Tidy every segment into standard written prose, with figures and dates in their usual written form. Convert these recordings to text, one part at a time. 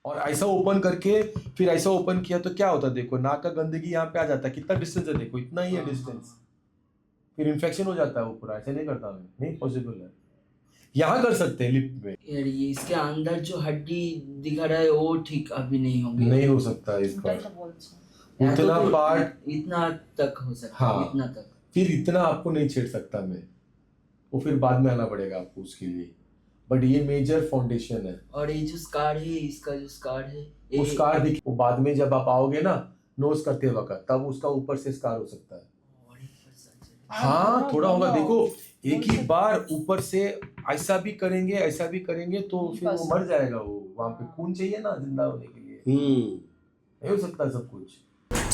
और ऐसा ओपन करके फिर ऐसा ओपन किया तो क्या होता, देखो नाक का गंदगी यहाँ पे आ जाता है, कितना डिस्टेंस है देखो, इतना ही है डिस्टेंस, फिर इन्फेक्शन हो जाता है वो पूरा। ऐसे नहीं करता मैं, नहीं पॉसिबल है। यहाँ कर सकते हैं लिप में। यार ये इसके अंदर जो हड्डी दिखा रहा है वो ठीक अभी नहीं होगी, नहीं हो सकता इसका उतना तो पार्ट, इतना तक हो सकता है। हाँ इतना तक फिर इतना आपको नहीं छेड़ सकता मैं, वो फिर बाद में आना पड़ेगा आपको उसके लिए। बट ये मेजर फाउंडेशन है। और ये जो स्कार है, इसका जो स्कार है वो स्कार दिख, वो बाद में जब आप आओगे ना नोज करते वक्त, तब उसका ऊपर से स्कार हो सकता है। हाँ थोड़ा होगा, देखो एक ही बार ऊपर से ऐसा भी करेंगे ऐसा भी करेंगे तो फिर वो मर जाएगा, वो वहां पे खून चाहिए ना जिंदा होने के लिए, नहीं हो सकता सब कुछ।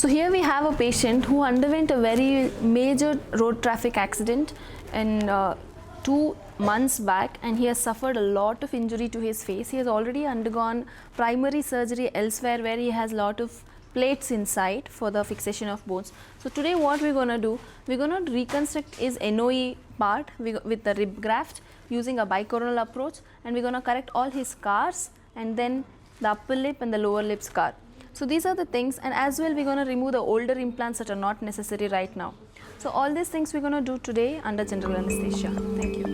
So here we have a patient who underwent a very major road traffic accident in 2 months back, and he has suffered a lot of injury to his face. He has already undergone primary surgery elsewhere where he has lot of plates inside for the fixation of bones. So today what we're going to do, we're going to reconstruct his NOE part with the rib graft using a bicoronal approach, and we're going to correct all his scars and then the upper lip and the lower lip scar. So these are the things, and as well we're going to remove the older implants that are not necessary right now. So all these things we're going to do today under general anesthesia. Thank you.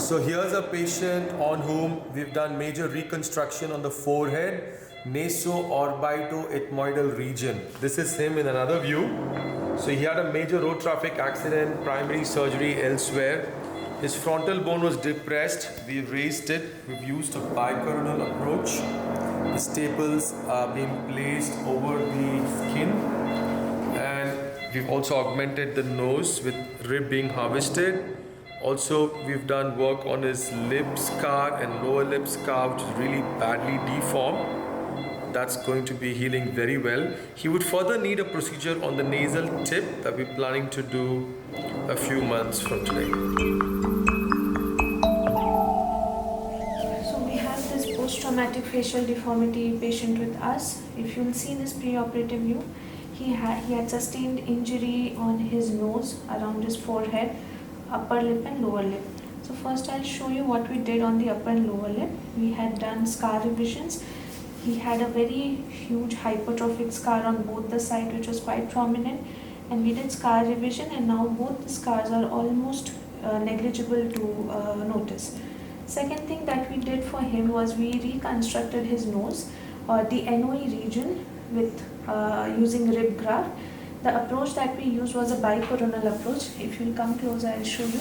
So here's a patient on whom we've done major reconstruction on the forehead, naso-orbitoethmoidal region. This is him in another view. So he had a major road traffic accident, primary surgery elsewhere. His frontal bone was depressed. We've raised it. We've used a bicoronal approach. The staples are being placed over the skin, and we've also augmented the nose with rib being harvested. Also, we've done work on his lip scar and lower lip scar, which is really badly deformed. That's going to be healing very well. He would further need a procedure on the nasal tip that we're planning to do a few months from today. So we have this post-traumatic facial deformity patient with us. If you'll see this pre-operative view, he had sustained injury on his nose, around his forehead, upper lip and lower lip. So first I'll show you what we did on the upper and lower lip. We had done scar revisions. He had a very huge hypertrophic scar on both the sides, which was quite prominent, and we did scar revision, and now both the scars are almost negligible to notice. Second thing that we did for him was we reconstructed his nose, the NOE region, with using rib graft. The approach that we used was a bicoronal approach. If you'll come closer, I'll show you.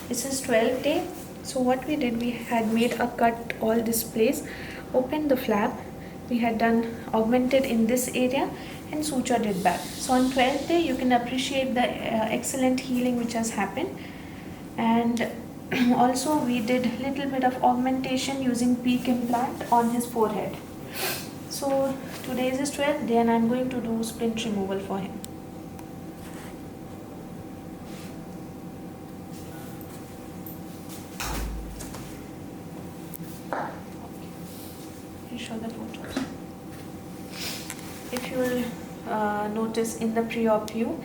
This is 12th day. So what we did, we had made a cut all this place, opened the flap. We had done augmented in this area and sutured it back. So on 12th day, you can appreciate the excellent healing which has happened. And also we did little bit of augmentation using peak implant on his forehead. So today is his 12th day, and I'm going to do splint removal for him. Show the photos. If you will notice in the pre-op view,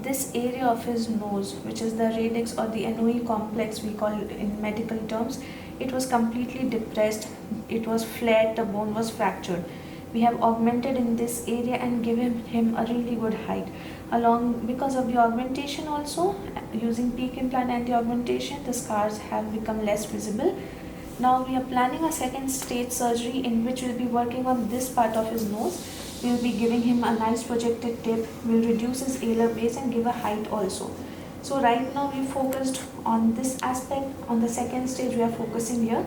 this area of his nose, which is the radix or the NOE complex we call it in medical terms, it was completely depressed, it was flared, the bone was fractured. We have augmented in this area and given him a really good height. Because of the augmentation also, using peak implant and the augmentation, the scars have become less visible. Now we are planning a second stage surgery in which we'll be working on this part of his nose. We'll be giving him a nice projected tip. We'll reduce his alar base and give a height also. So right now we focused on this aspect. On the second stage we are focusing here.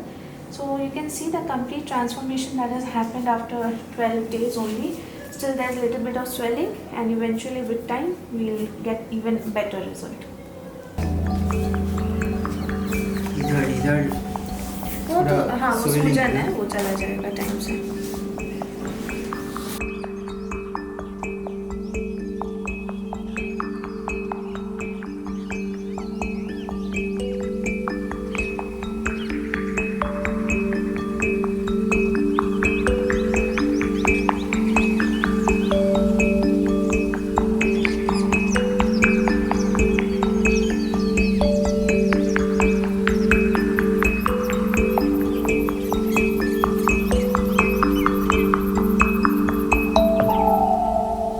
So you can see the complete transformation that has happened after 12 days only. Still there's a little bit of swelling, and eventually with time we'll get even better result. इधर वो तो हाँ वो swelling सूजन है, वो चला जाएगा टाइम से.